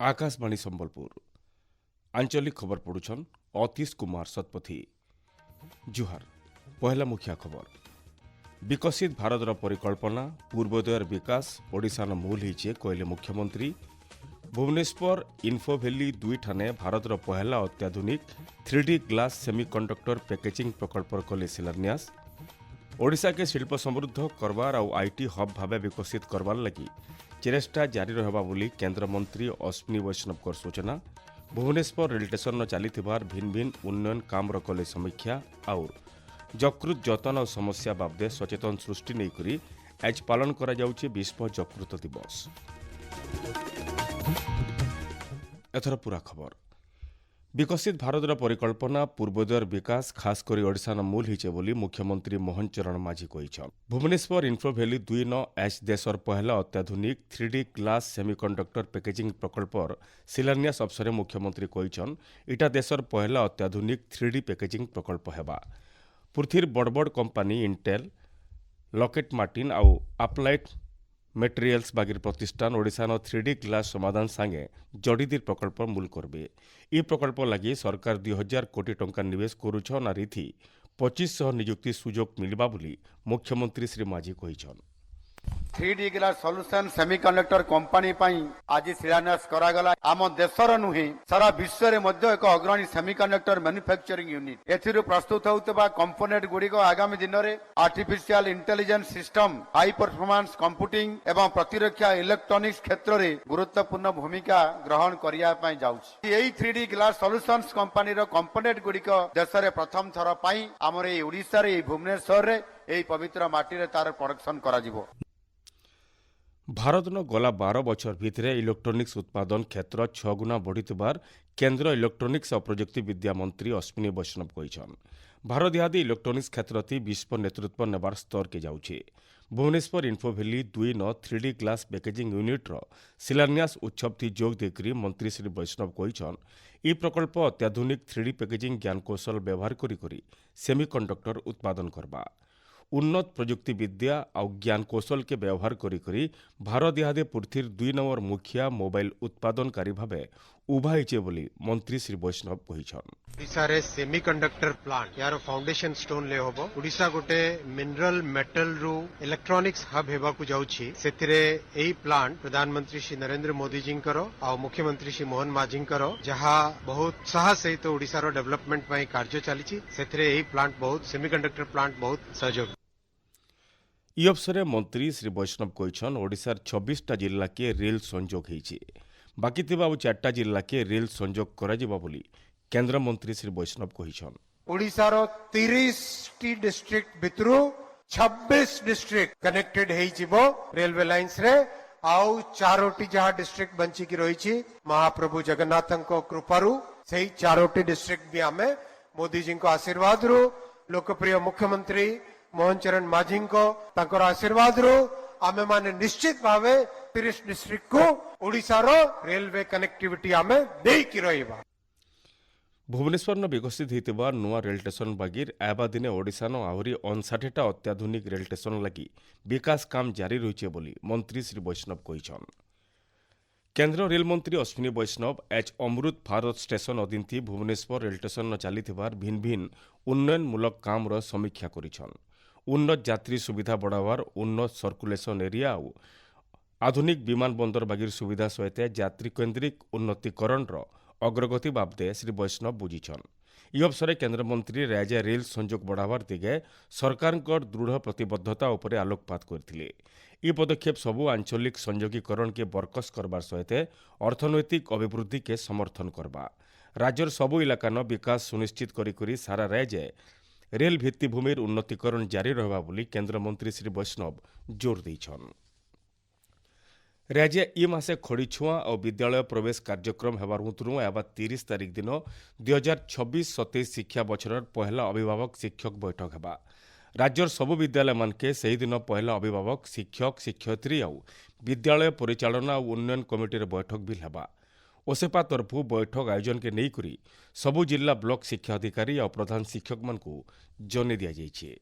आकाशवाणी संबलपुर आंचलिक खबर पढ़ुछन अतीश कुमार शतपथी। जुहार पहला मुखिया खबर। विकसित भारतर परिकल्पना पूर्वोदयर विकास ओडिशार मूल होइछे कहले मुख्यमंत्री। भुवनेश्वर इन्फोभैली 2 ठाने भारतर पहला अत्याधुनिक 3D ग्लास सेमीकंडक्टर पैकेजिंग प्रकल्प कले शिलान्यास। ओडिशा के शिल्प समृद्ध करवार और आईटी हब भावे विकसित करवार लगी चेष्टा जारी रहबा बोली केंद्र मंत्री अश्विनी वैष्णव सूचना। भुवनेश्वर रेल स्टेशन चलीथिबार भिन्न भिन्न उन्नयन काम कले समीक्षा और यकृत जतन और समस्या बाबदे सचेतन सृष्टि नहीं करी आज पालन करा जाउछि विश्व यकृत दिवस। एथर पूरा खबर। विकसित भारतर परिकल्पना पूर्वोदयर विकास खास करी ओडिशार मूल होइछे बोली मुख्यमंत्री मोहन चरण माझी कहिछन। भुवनेश्वर इन्फोभैली 2 न एच देशर पहला अत्याधुनिक 3D ग्लास सेमीकंडक्टर पैकेजिंग प्रकल्पर शिलान्यास अवसर मुख्यमंत्री कहिछन इटा देशर पहला अत्याधुनिक 3D पैकेजिंग प्रकल्प हेबा। पृथ्वीर बड़ कंपानी इंटेल, लॉकेट मार्टिन और अप्लाइड मेटेरियल्स बागिर प्रतिष्ठान ओडिशान 3D ग्लास समाधान सांगे जड़ीदीर प्रकल्प मूल करबे। ई प्रकल्प लगी सरकार 2000 कोटी टंका निवेश करुछन आ रिथि 2500 नियुक्ति सुजोग मिलबा बोली मुख्यमंत्री श्री माझी कहिछन। 3D glass solution semiconductor company पाई आज शिलान्यास करागला। आम देशर नुहे सारा विश्व रे मध्य एक अग्रणी सेमीकंडक्टर मैन्युफैक्चरिंग यूनिट एथिरु प्रस्तुत होउतबा कंपोनेंट गुड़िक आगामी दिन में artificial intelligence system, high performance computing एवं प्रतिरक्षा इलेक्ट्रॉनिक्स क्षेत्र में गुरुत्वपूर्ण भूमिका ग्रहण करिया पाई जाउछि। एई 3D ग्लास सॉल्यूशंस कंपनी रो कंपोनेंट गुड़िक देश रे प्रथम थर पाई हमर ए ओडिसा रे भुवनेश्वर रे एई पवित्र माटी रे तार प्रोडक्शन करा जिवो। भारत न गला 12 बछर भितरे इलेक्ट्रोनिक्स उत्पादन क्षेत्र 6 गुना बढ़िथिबार केंद्र इलेक्ट्रोनिक्स और प्रजुक्ति विद्या मंत्री अश्विनी वैष्णव कहिछन। भारत इहादी इलेक्ट्रोनिक्स क्षेत्रति विश्व नेतृत्व नेबार स्तर के जाउछे। भुवनेश्वर इन्फोभैली 2 न 3D ग्लास पैकेजिंग यूनिट रो शिलान्यास उत्सव थी जोग देकरी मंत्री श्री वैष्णव कहिछन ई प्रकल्प अत्याधुनिक 3D पैकेजिंग ज्ञान कौशल व्यवहार करी सेमीकंडक्टर उत्पादन करबा। उन्नत प्रजुक्ति विद्या और ज्ञान कौशल के व्यवहार करी भारत इहादे पृथ्वीर 2 नंबर मुखिया मोबाइल उत्पादनकारी भावे उभा होइछे बोली मंत्री श्री वैष्णव कहिछन। ओडिशा रे सेमीकंडक्टर प्लांट यार फाउंडेशन स्टोन ले होबो। ओडिशा गोटे मिनरल मेटल रु इलेक्ट्रॉनिक्स हब हेबा को जाउछि। सेथिरे एई प्लांट प्रधानमंत्री श्री नरेंद्र मोदी जींकर और मुख्यमंत्री श्री मोहन माझींकर जहा बहुत साहस सहित ओडिशा रो डेवलपमेंट पई कार्य चलीछि। सेथिरे एई प्लांट बहुत सेमीकंडक्टर प्लांट बहुत सहयोग। ई अवसर मंत्री श्री वैष्णव कहिछन ओडिशार 26टा जिला के रेल संजोग होइछे, बाकी थिबा 4टा जिला के रेल संजोग करा जिबा बोली केंद्र मंत्री श्री वैष्णव कहिछन। ओडिशार 30 डिस्ट्रिक्ट भितरु 26 डिस्ट्रिक्ट कनेक्टेड हेइ जिवो रेलवे लाइन्स रे आउ 4टी जहा डिस्ट्रिक्ट बंची की रहिछि महाप्रभु जगन्नाथंको कृपारु सेही 4टी डिस्ट्रिक्ट भी आमे मोदी जी को आशीर्वाद रु लोकप्रिय मुख्यमंत्री मोहन चरण माझी को तांकर आशीर्वाद रो आमे माने निश्चित भावे 30 डिस्ट्रिक्ट को ओडिशा रो रेलवे कनेक्टिविटी आमे देई की रहिबा। भुवनेश्वर न विकसित होइतिबा नुआ रेल स्टेशन बागिर आबा दिने ओडिशा न आहुरी 59टा अत्याधुनिक रेल स्टेशन लगी विकास काम जारी रहिछे बोली मंत्री श्री वैष्णव कहिछन। केंद्र रेल मंत्री अश्विनी वैष्णव एच अमृत भारत स्टेशन अधीनथी भुवनेश्वर रेल स्टेशन न चलीथिबार भिन्न भिन्न उन्नयनमूलक काम रो समीक्षा करिछन। उन्नत यात्री सुविधा बढ़ावार उन्नत सर्कुलेशन एरिया और आधुनिक विमान बंदर बागिर सुविधा सहित यात्री केन्द्रिक उन्नतीकरण अग्रगति बाबदे श्री वैष्णव बुझीछन। ई अवसर केंद्र मंत्री राज्य रेल संजोग बढ़ावार दिगे सरकार दृढ़ प्रतिबद्धता उपरे आलोकपात करथिले। ई पदक्षेप सबु आंचलिक संयोगीकरण के बरकस करबार सहित अर्थनैतिक अभिवृद्धि के समर्थन करबा। राज्यर सबु इलाका न विकास सुनिश्चित करी सारा राज्य रेल भित्तिभूमिर उन्नतीकरण जारी रहबा बोली केंद्र मंत्री श्री वैष्णव जोर दैछन। राज्य ई मासे खड़ीछुआ और विद्यालय प्रवेश कार्यक्रम हेबार हुतरु एबा 30 तारिख दिन 2026-27 शिक्षा बछरर पहला अभिभावक शिक्षक बैठक हेबा। राज्यर सबु विद्यालय मानके सही दिन पहला अभिभावक शिक्षक शिक्षयित्री और विद्यालय परिचालना और उन्नयन कमिटीर बैठक भी हेबा। ओसेपा तरफु बैठक आयोजन के नहीं करी सबु जिला ब्लॉक शिक्षा अधिकारी और प्रधान शिक्षक मान को जने दिया जाइछे।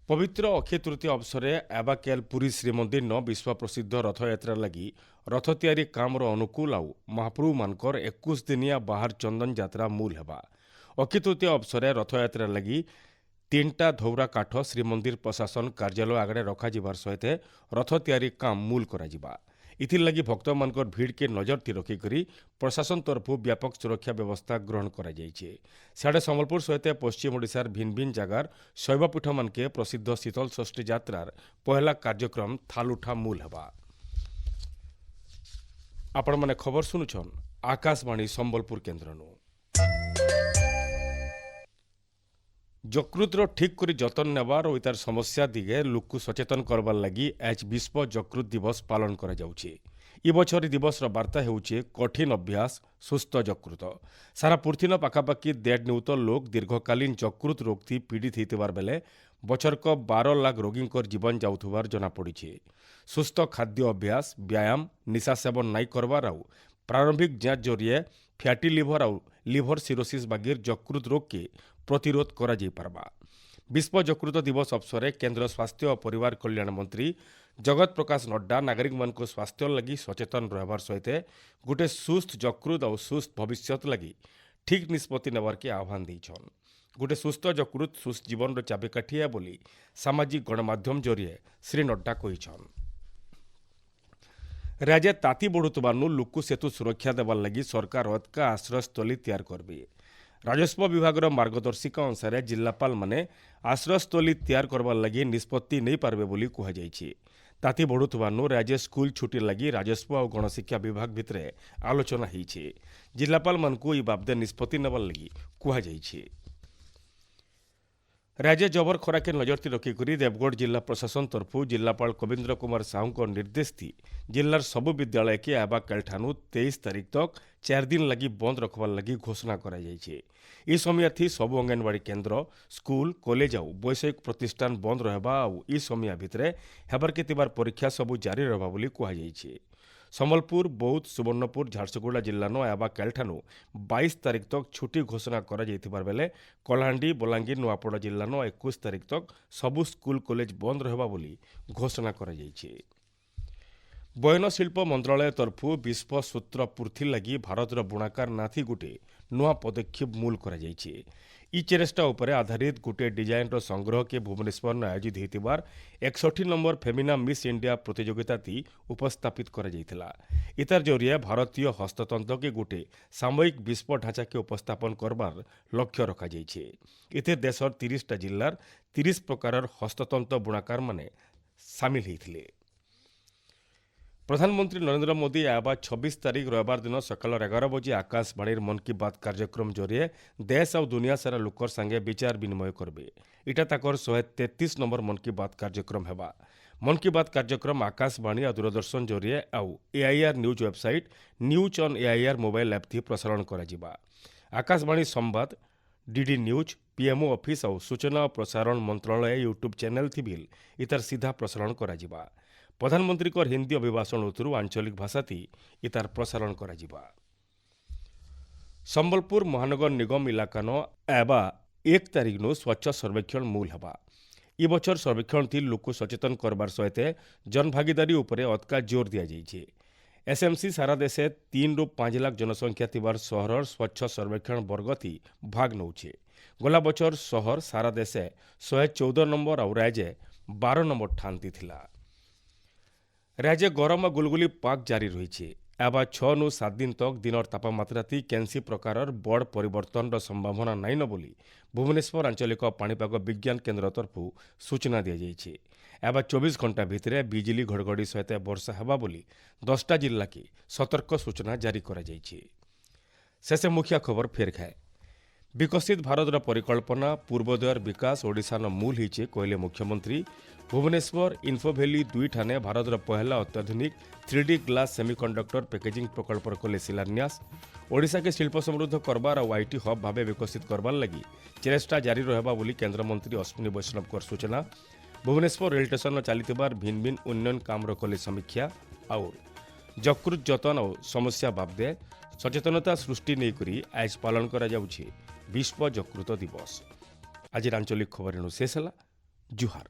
ପବିତ୍ର ଅକ୍ଷୟ ତୃତୀୟ ଅବସରରେ ଆବାକେଲ ପୁରୀ ଶ୍ରୀମନ୍ଦିର ନ ବିଶ୍ୱ ପ୍ରସିଦ୍ଧ ରଥଯାତ୍ରା ଲାଗି ରଥ ତିଆରି କାମର ଅନୁକୂଳ ଆଉ ମହାପ୍ରଭୁମାନଙ୍କର 21 ଦିନିଆ ବାହାର ଚନ୍ଦନ ଯାତ୍ରା ମୂଲ ହେବା। ଅକ୍ଷୟ ତୃତୀୟ ଅବସରରେ ରଥଯାତ୍ରା ଲାଗି 3ଟା ଧୌରା କାଠ ଶ୍ରୀମନ୍ଦିର ପ୍ରଶାସନ କାର୍ଯ୍ୟାଳୟ ଆଗରେ ରଖାଯିବାର ସହିତ ରଥ ତିଆରି କାମ ମୂଲ କରାଯିବା। ଇଥିର୍ଲାଗି ଭକ୍ତମାନଙ୍କର ଭିଡ଼କେ ନଜରଟି ରଖିକରି ପ୍ରଶାସନ ତରଫରୁ ବ୍ୟାପକ ସୁରକ୍ଷା ବ୍ୟବସ୍ଥା ଗ୍ରହଣ କରାଯାଇଛି। ସିଆଡ଼େ ସମ୍ବଲପୁର ସହିତ ପଶ୍ଚିମ ଓଡ଼ିଶାର ଭିନ୍ନ ଭିନ୍ନ ଜାଗାର ଶୈବପୀଠମାନକେ ପ୍ରସିଦ୍ଧ ଶୀତଳ ଷଷ୍ଠୀ ଯାତ୍ରାର ପହିଲା କାର୍ଯ୍ୟକ୍ରମ ଥାଲୁଠା ମୂଲ ହେବା। ଆପଣମାନେ ଖବର ଶୁଣୁଛନ୍ ଆକାଶବାଣୀ ସମ୍ବଲପୁର କେନ୍ଦ୍ରନୁ। ଯକୃତର ଠିକ୍ କରି ଯତ୍ନ ନେବାର ଓ ଇତାର ସମସ୍ୟା ଦିଗେ ଲୋକକୁ ସଚେତନ କରବାର ଲାଗି ଆজ ବିଶ୍ୱ ଯକୃତ ଦିବସ ପାଳନ କରାଯାଉଛି। ଏ ବছର ଦିବସର ବାର୍ତ୍ତା ହେଉଛି କଠିନ ଅଭ୍ୟାସ ସୁସ୍ଥ ଯକୃତ। ସାରା ପୃଥିବୀର ପାଖାପାଖି 1.5 ନିୟୁତ ଲୋକ ଦୀର୍ଘକାଳୀନ ଯକୃତ ରୋଗଥି ପୀଡ଼ିତ ହେଇଥିବାର ବେଲେ ବଛରକ 12 ଲାଖ ରୋଗୀଙ୍କର ଜୀବନ ଯାଉଥିବାର ଜଣାପଡ଼ିଛି। ସୁସ୍ଥ ଖାଦ୍ୟ ଅଭ୍ୟାସ ବ୍ୟାୟାମ ନିଶା ସେବନ ନାଇଁ କରବାର ଆଉ ପ୍ରାରମ୍ଭିକ ଯାଞ୍ଚ ଜରିଏ ଫ୍ୟାଟି ଲିଭର ଆଉ ଲିଭର ସିରୋସିସ୍ ବାଗିର ଯକୃତ ରୋଗକେ ପ୍ରତିରୋଧ କରାଯାଇପାରବା। ବିଶ୍ୱ ଯକୃତ ଦିବସ ଅବସରରେ କେନ୍ଦ୍ର ସ୍ୱାସ୍ଥ୍ୟ ଓ ପରିବାର କଲ୍ୟାଣ ମନ୍ତ୍ରୀ ଜଗତ ପ୍ରକାଶ ନଡ୍ଡା ନାଗରିକମାନଙ୍କ ସ୍ୱାସ୍ଥ୍ୟ ଲାଗି ସଚେତନ ରହିବାର ସହିତ ଗୋଟିଏ ସୁସ୍ଥ ଯକୃତ ଆଉ ସୁସ୍ଥ ଭବିଷ୍ୟତ ଲାଗି ଠିକ୍ ନିଷ୍ପତ୍ତି ନେବାରକେ ଆହ୍ୱାନ ଦେଇଛନ୍। ଗୋଟିଏ ସୁସ୍ଥ ଯକୃତ ସୁସ୍ଥ ଜୀବନର ଚାବିକାଠିଏ ବୋଲି ସାମାଜିକ ଗଣମାଧ୍ୟମ ଜରିଏ ଶ୍ରୀ ନଡ୍ଡା କହିଛନ୍। ରାଜ୍ୟ ତାତି ବଢ଼ୁଥିବାରୁ ଲୋକକୁ ସେତୁ ସୁରକ୍ଷା ଦେବାର ଲାଗି ସରକାର ଅଧିକା ଆଶ୍ରୟସ୍ଥଳୀ ତିଆରି କରିବେ। ରାଜସ୍ୱ ବିଭାଗର ମାର୍ଗଦର୍ଶିକା ଅନୁସାରେ ଜିଲ୍ଲାପାଳମାନେ ଆଶ୍ରୟସ୍ଥଳୀ ତିଆରି କରବାର ଲାଗି ନିଷ୍ପତ୍ତି ନେଇପାରିବେ ବୋଲି କୁହାଯାଇଛି। ତାତି ବଢ଼ୁଥିବାରୁ ରାଜ୍ୟ ସ୍କୁଲ ଛୁଟି ଲାଗି ରାଜସ୍ୱ ଆଉ ଗଣଶିକ୍ଷା ବିଭାଗ ଭିତରେ ଆଲୋଚନା ହୋଇଛି। ଜିଲ୍ଲାପାଳମାନଙ୍କୁ ଏହି ବାବଦରେ ନିଷ୍ପତ୍ତି ନେବାର ଲାଗି କୁହାଯାଇଛି। ରାଜ୍ୟ ଜବର ଖରାକେ ନଜରଟି ରଖିକରି ଦେବଗଡ଼ ଜିଲ୍ଲା ପ୍ରଶାସନ ତରଫରୁ ଜିଲ୍ଲାପାଳ କବୀନ୍ଦ୍ର କୁମାର ସାହୁଙ୍କ ନିର୍ଦ୍ଦେଶ ଥି ଜିଲ୍ଲାର ସବୁ ବିଦ୍ୟାଳୟକେ ଆବାକାଲଠାନୁ 23 ତାରିଖ ତକ 4 ଦିନ ଲାଗି ବନ୍ଦ ରଖବାର ଲାଗି ଘୋଷଣା କରାଯାଇଛି। ଏହି ସମୟଥି ସବୁ ଅଙ୍ଗନବାଡ଼ି କେନ୍ଦ୍ର ସ୍କୁଲ କଲେଜ ଆଉ ବୈଷୟିକ ପ୍ରତିଷ୍ଠାନ ବନ୍ଦ ରହିବା ଆଉ ଏହି ସମୟ ଭିତରେ ହେବାରକେ ଥିବାର ପରୀକ୍ଷା ସବୁ ଜାରି ରହିବା ବୋଲି କୁହାଯାଇଛି। ସମ୍ବଲପୁର ବୌଦ୍ଧ ସୁବର୍ଣ୍ଣପୁର ଝାରସୁଗୁଡ଼ା ଜିଲ୍ଲାର ଆବାକାଲଠାନୁ 22 ତାରିଖ ତକ ଛୁଟି ଘୋଷଣା କରାଯାଇଥିବାର ବେଲେ କଳାହାଣ୍ଡି ବଲାଙ୍ଗୀର ନୂଆପଡ଼ା ଜିଲ୍ଲାର 21 ତାରିଖ ତକ ସବୁ ସ୍କୁଲ କଲେଜ ବନ୍ଦ ରହିବା ବୋଲି ଘୋଷଣା କରାଯାଇଛି। ବୟନଶିଳ୍ପ ମନ୍ତ୍ରଣାଳୟ ତରଫରୁ ବିଶ୍ୱ ସୂତ୍ର ପୂର୍ତ୍ତି ଲାଗି ଭାରତର ବୁଣାକାର ନାଥି ଗୋଟିଏ ନୂଆ ପଦକ୍ଷେପ ମୂଲ କରାଯାଇଛି। ଇ ଚେଷ୍ଟା ଉପରେ ଆଧାରିତ ଗୋଟିଏ ଡିଜାଇନ୍ର ସଂଗ୍ରହକେ ଭୁବନେଶ୍ୱର ଆୟୋଜିତ ହୋଇଥିବାର 61 ନମ୍ବର ଫେମିନା ମିସ୍ ଇଣ୍ଡିଆ ପ୍ରତିଯୋଗିତାଟି ଉପସ୍ଥାପିତ କରାଯାଇଥିଲା। ଇତାର ଜରିଏ ଭାରତୀୟ ହସ୍ତତନ୍ତକେ ଗୋଟିଏ ସାମୟିକ ବିଶ୍ୱ ଢାଞ୍ଚାକେ ଉପସ୍ଥାପନ କରବାର ଲକ୍ଷ୍ୟ ରଖାଯାଇଛି। ଏଥିରେ ଦେଶର 30ଟା ଜିଲ୍ଲାର 30 ପ୍ରକାରର ହସ୍ତତନ୍ତ ବୁଣାକାରମାନେ ସାମିଲ ହୋଇଥିଲେ। ପ୍ରଧାନମନ୍ତ୍ରୀ ନରେନ୍ଦ୍ର ମୋଦି ଆବା 26 ତାରିଖ ରବିବାର ଦିନ ସକାଳ 11 ବଜେ ଆକାଶବାଣୀର ମନ୍ କି ବାତ୍ କାର୍ଯ୍ୟକ୍ରମ ଜରିଏ ଦେଶ ଆଉ ଦୁନିଆ ସାରା ଲୋକର ସାଙ୍ଗେ ବିଚାର ବିନିମୟ କରିବେ। ଏଇଟା ତାଙ୍କର 133 ନମ୍ବର ମନ୍ କି ବାତ୍ କାର୍ଯ୍ୟକ୍ରମ ହେବା। ମନ୍ କି ବାତ୍ କାର୍ଯ୍ୟକ୍ରମ ଆକାଶବାଣୀ ଆଉ ଦୂରଦର୍ଶନ ଜରିଏ ଆଉ AIR news website news on AIR mobile app ଥି ପ୍ରସାରଣ କରାଯିବା। ଆକାଶବାଣୀ ସମ୍ବାଦ ଡିଡି ନ୍ୟୁଜ୍ ପିଏମ୍ଓ ଅଫିସ୍ ଆଉ ସୂଚନା ଓ ପ୍ରସାରଣ ମନ୍ତ୍ରଣାଳୟ ୟୁଟ୍ୟୁବ୍ ଚ୍ୟାନେଲ୍ ଥି ବିଲ୍ ଇତାର ସିଧା ପ୍ରସାରଣ କରାଯିବା। ପ୍ରଧାନମନ୍ତ୍ରୀଙ୍କର ହିନ୍ଦୀ ଅଭିଭାଷଣ ଉତ୍ତରୁ ଆଞ୍ଚଳିକ ଭାଷାତି ଇତାର ପ୍ରସାରଣ କରାଯିବା। ସମ୍ବଲପୁର ମହାନଗର ନିଗମ ଇଲାକାନ ଆବା 1 ତାରିଖନୁ ସ୍ୱଚ୍ଛ ସର୍ବେକ୍ଷଣ ମୂଲ ହେବା। ଏ ବছର ସର୍ବେକ୍ଷଣଥି ଲୋକ ସଚେତନ କରବାର ସହିତ ଜନଭାଗିଦାରୀ ଉପରେ ଅଧିକା ଜୋର ଦିଆଯାଇଛି। ଏସ୍ଏମ୍ସି ସାରା ଦେଶେ 3 ରୁ 5 ଲାଖ ଜନସଂଖ୍ୟା ଥିବାର ସହରର ସ୍ୱଚ୍ଛ ସର୍ବେକ୍ଷଣ ବର୍ଗଥି ଭାଗ ନେଉଛେ। ଗଲା ବছର ସହର ସାରା ଦେଶେ 114 ନମ୍ବର ଆଉ ରାଜ୍ୟ 12 ନମ୍ବର ଠାନ୍ତି ଥିଲା। ରାଜ୍ୟ ଗରମ ଓ ଗୁଲଗୁଲି ପାଗ ଜାରି ରହିଛି। ଆବା 6 ରୁ 7 ଦିନ ତକ ଦିନର ତାପମାତ୍ରାଥି କେନ୍ସି ପ୍ରକାରର ବଡ଼ ପରିବର୍ତ୍ତନର ସମ୍ଭାବନା ନାଇଁନ ବୋଲି ଭୁବନେଶ୍ୱର ଆଞ୍ଚଳିକ ପାଣିପାଗ ବିଜ୍ଞାନ କେନ୍ଦ୍ର ତରଫରୁ ସୂଚନା ଦିଆଯାଇଛି। ଆବା 24 ଘଣ୍ଟା ଭିତରେ ବିଜୁଳି ଘଡ଼ଘଡ଼ି ସହିତ ବର୍ଷା ହେବା ବୋଲି 10ଟା ଜିଲ୍ଲାକେ ସତର୍କ ସୂଚନା ଜାରି କରାଯାଇଛି। ଶେଷ ମୁଖ୍ୟ ଖବର ଫେର ଖାଏ। ବିକଶିତ ଭାରତର ପରିକଳ୍ପନା ପୂର୍ବୋଦୟର ବିକାଶ ଓଡ଼ିଶାର ମୂଲ ହେଇଛି କହିଲେ ମୁଖ୍ୟମନ୍ତ୍ରୀ। ଭୁବନେଶ୍ୱର ଇନ୍ଫୋଭ୍ୟାଲି 2 ଠାନେ ଭାରତର ପହିଲା ଅତ୍ୟାଧୁନିକ 3D ଗ୍ଲାସ୍ ସେମିକଣ୍ଡକ୍ଟର ପ୍ୟାକେଜିଂ ପ୍ରକଳ୍ପର କଲେ ଶିଳାନ୍ୟାସ। ଓଡ଼ିଶାକେ ଶିଳ୍ପ ସମୃଦ୍ଧ କରବାର ଆଉ ଆଇଟି ହବ୍ ଭାବେ ବିକଶିତ କରବାର ଲାଗି ଚେଷ୍ଟା ଜାରି ରହିବା ବୋଲି କେନ୍ଦ୍ରମନ୍ତ୍ରୀ ଅଶ୍ୱିନୀ ବୈଷ୍ଣବଙ୍କର ସୂଚନା। ଭୁବନେଶ୍ୱର ରେଳ ଷ୍ଟେସନର ଚାଲିଥିବାର ଭିନ୍ନ ଭିନ୍ନ ଉନ୍ନୟନ କାମର କଲେ ସମୀକ୍ଷା। ଆଉ ଯକୃତ ଯତନ ଆଉ ସମସ୍ୟା ବାବଦେ ସଚେତନତା ସୃଷ୍ଟି ନେଇକରି ଆଜ ପାଳନ କରାଯାଉଛି ବିଶ୍ୱ ଯକୃତ ଦିବସ। ଆଜିର ଆଞ୍ଚଳିକ ଖବର ଶେଷ ହେଲା। ଜୁହାର।